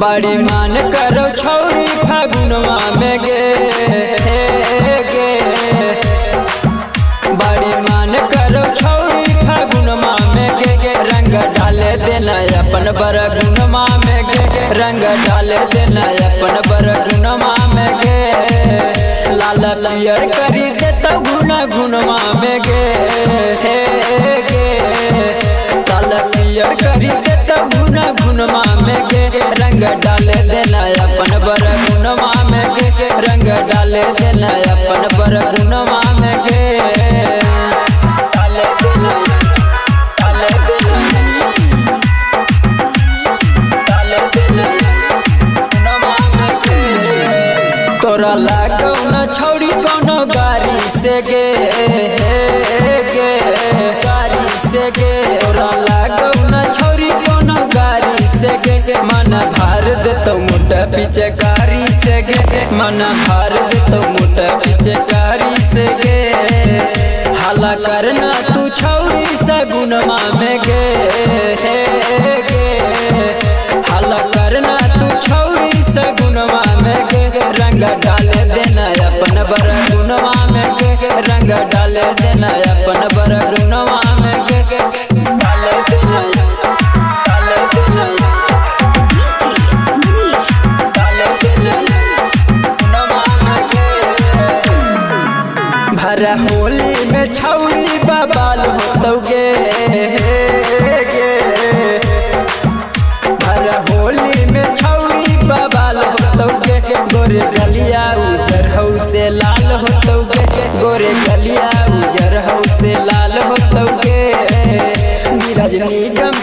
बड़ी मान करो छौरी फागुनवा में गे बड़ी मान करो छौरी फागुनवा में गे रंग डाले देना अपन बरगुनवा में गे रंग डाले देना अपन बरगुनवा में गे लाल पियर करी देता गुना गुनवा में गे लाल पियर करी देता गुना गुनवा में गे रंग डाले देना अपन बरगुनवा में गे रंग डाले देना अपन बरगुनवा में गे डाले देना गुनवा में गे तोरा लागो न छौरी कोनो गाड़ी से गे गाड़ी से गे तोरा लागो न छौरी कोनो गाड़ी से गे मन भार देतो मोटा पीछे कारी से गे मन भार देतो मोटा पीछे कारी से गे हाला करना तू छौरी सगुनवा में गे हाला करना तू छौरी सगुनवा में गे रंग डाले देना अपन बरगुनवा में गे रंग डाले देना अपन बरगुनवा में गे डाले देना भर होली में छौरी बबाल होतौ गे भर होली में छौरी बबाल होतौ गे गोरे गलिया उजर हौ से लाल होतौ गे गोरे गलिया उजर हौ से लाल होतौ गे नीरज निगम